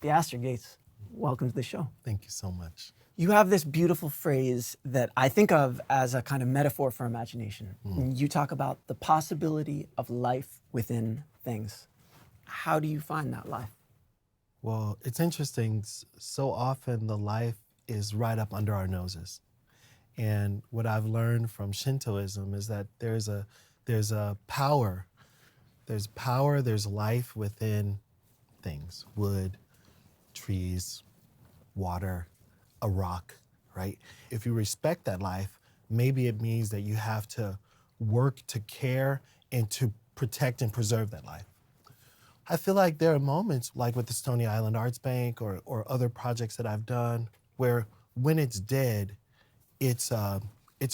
Theaster Gates, welcome to the show. Thank you so much. You have this beautiful phrase that I think of as a kind of metaphor for imagination. You talk about the possibility of life within things. How do you find that life? Well, it's interesting. So often the life is right up under our noses. And what I've learned from Shintoism is that there's a power. There's power, there's life within things. Wood, trees, water, a rock, right? If you respect that life, maybe it means that you have to work to care and to protect and preserve that life. I feel like there are moments, like with the Stony Island Arts Bank or other projects that I've done, where when it's dead, it's a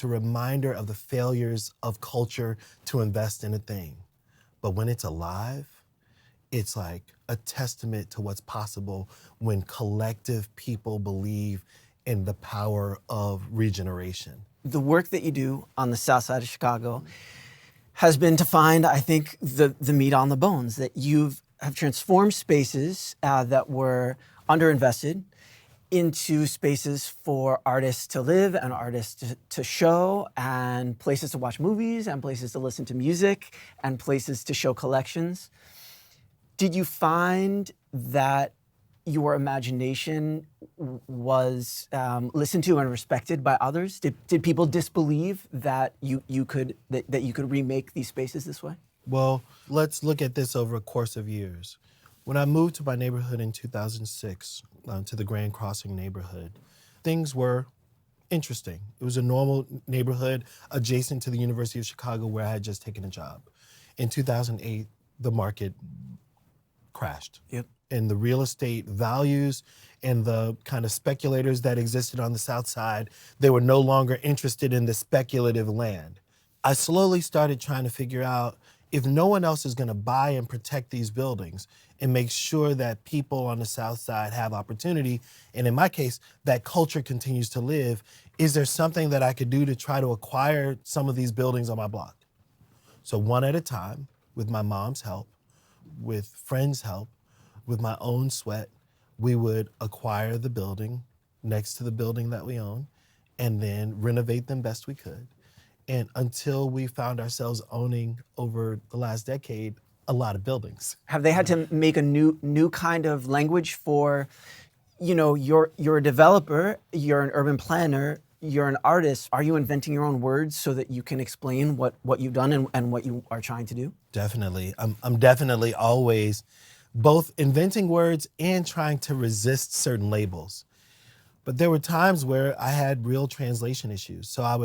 reminder of the failures of culture to invest in a thing. But when it's alive, it's like a testament to what's possible when collective people believe in the power of regeneration. The work that you do on the south side of Chicago has been to find, I think, the meat on the bones, that have transformed spaces that were underinvested into spaces for artists to live and artists to show, and places to watch movies and places to listen to music and places to show collections. Did you find that your imagination was listened to and respected by others? Did people disbelieve that you could remake these spaces this way? Well, let's look at this over a course of years. When I moved to my neighborhood in 2006, to the Grand Crossing neighborhood, things were interesting. It was a normal neighborhood adjacent to the University of Chicago where I had just taken a job. In 2008, the market crashed. Yep. And the real estate values and the kind of speculators that existed on the South Side, they were no longer interested in the speculative land. I slowly started trying to figure out, if no one else is gonna buy and protect these buildings and make sure that people on the South Side have opportunity, and in my case, that culture continues to live, is there something that I could do to try to acquire some of these buildings on my block? So one at a time, with my mom's help, with friends' help, with my own sweat, we would acquire the building next to the building that we own and then renovate them best we could. And until we found ourselves owning, over the last decade, a lot of buildings. Have they had to make a new kind of language for, you're a developer, you're an urban planner, you're an artist. Are you inventing your own words so that you can explain what you've done and what you are trying to do? Definitely. I'm definitely always both inventing words and trying to resist certain labels. But there were times where I had real translation issues. So I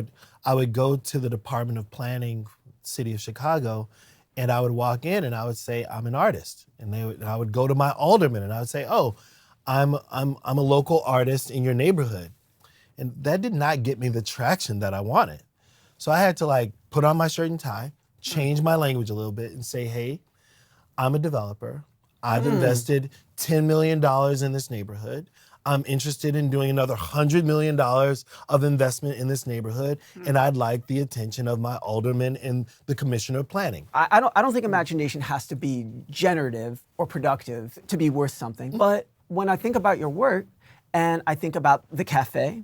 would go to the Department of Planning, City of Chicago, and I would walk in and I would say, I'm an artist. And I would go to my alderman and I would say, oh, I'm a local artist in your neighborhood. And that did not get me the traction that I wanted. So I had to put on my shirt and tie, change my language a little bit and say, hey, I'm a developer. I've invested $10 million in this neighborhood. I'm interested in doing another $100 million of investment in this neighborhood, and I'd like the attention of my alderman and the commissioner of planning. I don't think imagination has to be generative or productive to be worth something. But when I think about your work, and I think about the cafe,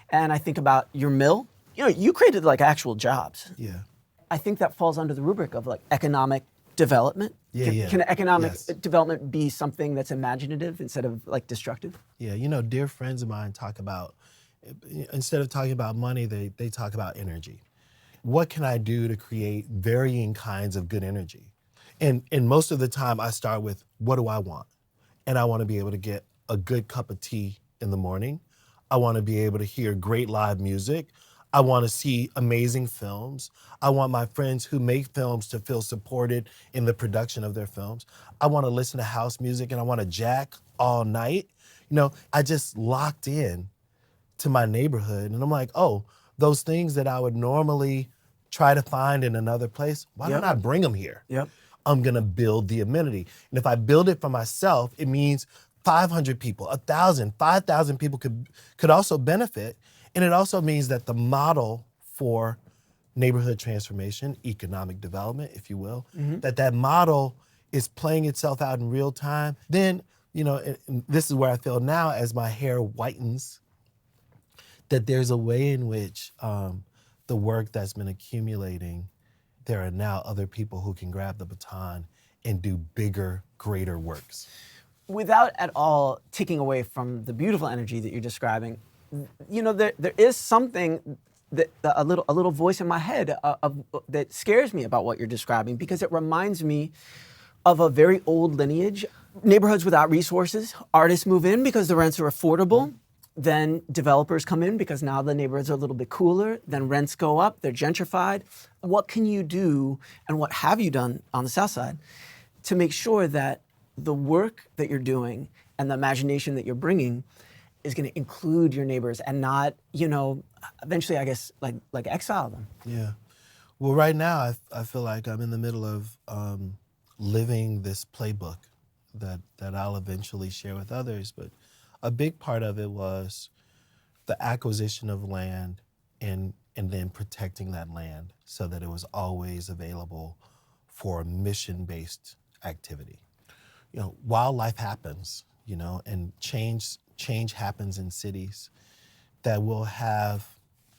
and I think about your mill, you created actual jobs. Yeah. I think that falls under the rubric of economic development. Can economic development be something that's imaginative instead of destructive? Yeah, dear friends of mine talk about, instead of talking about money, they talk about energy. What can I do to create varying kinds of good energy? And most of the time I start with, what do I want? And I want to be able to get a good cup of tea in the morning. I want to be able to hear great live music. I want to see amazing films. I want my friends who make films to feel supported in the production of their films. I want to listen to house music and I want to jack all night. I just locked in to my neighborhood and I'm like, oh, those things that I would normally try to find in another place, why don't I bring them here? Yep. I'm gonna build the amenity. And if I build it for myself, it means 500 people, 1,000, 5,000 people could also benefit. And it also means that the model for neighborhood transformation, economic development, if you will, that model is playing itself out in real time. Then and this is where I feel now as my hair whitens, that there's a way in which the work that's been accumulating, there are now other people who can grab the baton and do bigger, greater works. Without at all taking away from the beautiful energy that you're describing, there is something that a little voice in my head that scares me about what you're describing, because it reminds me of a very old lineage. Neighborhoods without resources, artists move in because the rents are affordable. Then developers come in because now the neighborhoods are a little bit cooler. Then rents go up, they're gentrified. What can you do, and what have you done on the South Side to make sure that the work that you're doing and the imagination that you're bringing is going to include your neighbors and not, eventually, I guess, like exile them? Yeah. Well, right now, I feel like I'm in the middle of living this playbook that I'll eventually share with others. But a big part of it was the acquisition of land and then protecting that land so that it was always available for mission-based activity. Wildlife happens, and change happens in cities that will have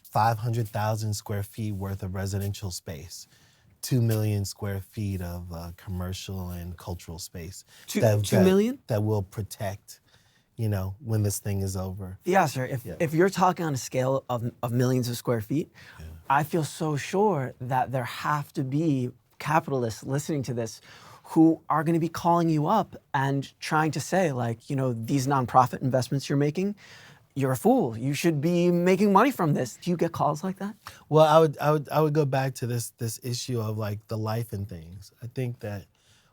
500,000 square feet worth of residential space, 2 million square feet of commercial and cultural space. 2 million? That will protect, when this thing is over. Theaster, if you're talking on a scale of millions of square feet, I feel so sure that there have to be capitalists listening to this who are going to be calling you up and trying to say, these nonprofit investments you're making, you're a fool. You should be making money from this. Do you get calls like that? Well, I would go back to this issue of the life and things. I think that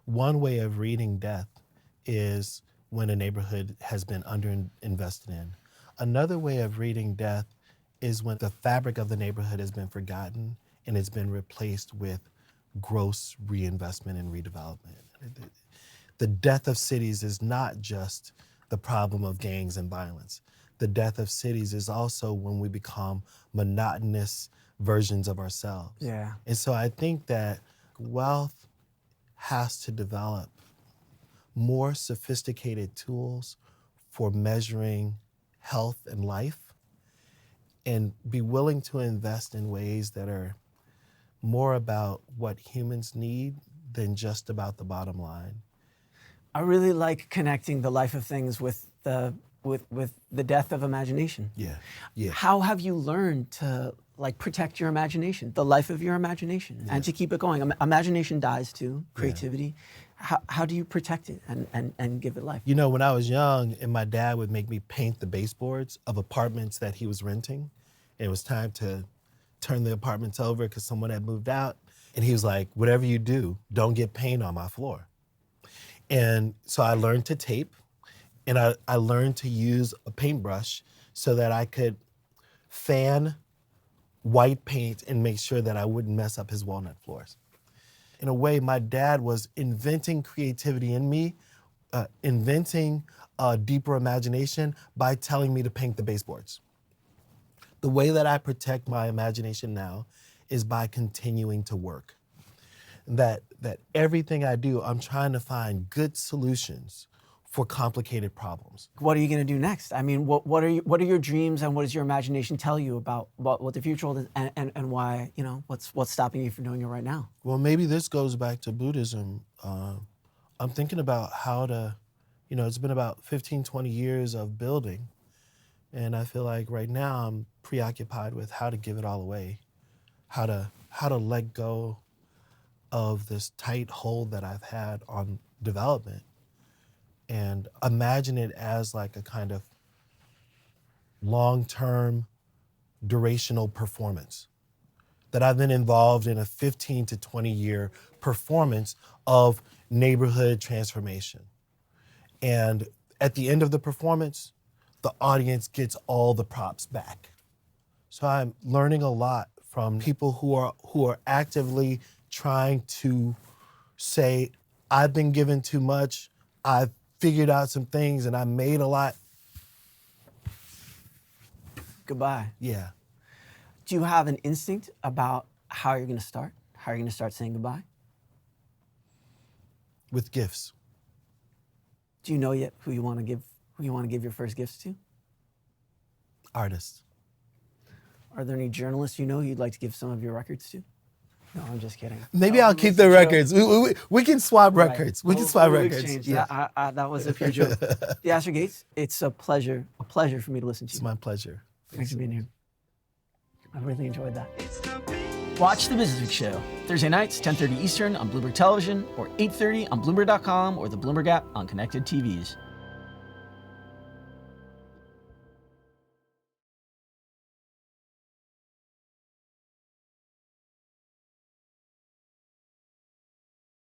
one way of reading death is when a neighborhood has been underinvested in. Another way of reading death is when the fabric of the neighborhood has been forgotten and it's been replaced with gross reinvestment and redevelopment. The death of cities is not just the problem of gangs and violence. The death of cities is also when we become monotonous versions of ourselves. Yeah. And so I think that wealth has to develop more sophisticated tools for measuring health and life, and be willing to invest in ways that are more about what humans need than just about the bottom line. I really like connecting the life of things with the death of imagination. Yeah. How have you learned to protect your imagination, the life of your imagination, and to keep it going? Imagination dies too, creativity. How do you protect it and give it life? When I was young, and my dad would make me paint the baseboards of apartments that he was renting, and it was time to turn the apartments over because someone had moved out, and he was like, whatever you do, don't get paint on my floor. And so I learned to tape, and I learned to use a paintbrush so that I could fan white paint and make sure that I wouldn't mess up his walnut floors. In a way, my dad was inventing creativity in me, inventing a deeper imagination by telling me to paint the baseboards. The way that I protect my imagination now is by continuing to work. That everything I do, I'm trying to find good solutions for complicated problems. What are you going to do next? I mean, what are your dreams, and what does your imagination tell you about what the future holds, and why, what's stopping you from doing it right now? Well, maybe this goes back to Buddhism. I'm thinking about how to, it's been about 15, 20 years of building, and I feel like right now I'm preoccupied with how to give it all away, how to let go of this tight hold that I've had on development, and imagine it as a kind of long-term, durational performance. That I've been involved in a 15 to 20-year performance of neighborhood transformation. And at the end of the performance, the audience gets all the props back. So I'm learning a lot from people who are actively trying to say, I've been given too much, I've figured out some things, and I made a lot. Goodbye. Yeah. Do you have an instinct about how you're going to start? How are you going to start saying goodbye? With gifts. Do you know yet who you want to give your first gifts to? Artists. Are there any journalists you know you'd like to give some of your records to? No, I'm just kidding. Maybe I'll keep the records. We can swap records. We can swap We'll records. exchange. Yeah. That was a pure joke. Theaster Gates, it's a pleasure for me to listen to It's you. my pleasure. Thanks for being here. I really enjoyed that. Watch the Businessweek show Thursday nights, 10:30 Eastern on Bloomberg Television or 8:30 on Bloomberg.com or the Bloomberg app on connected TVs.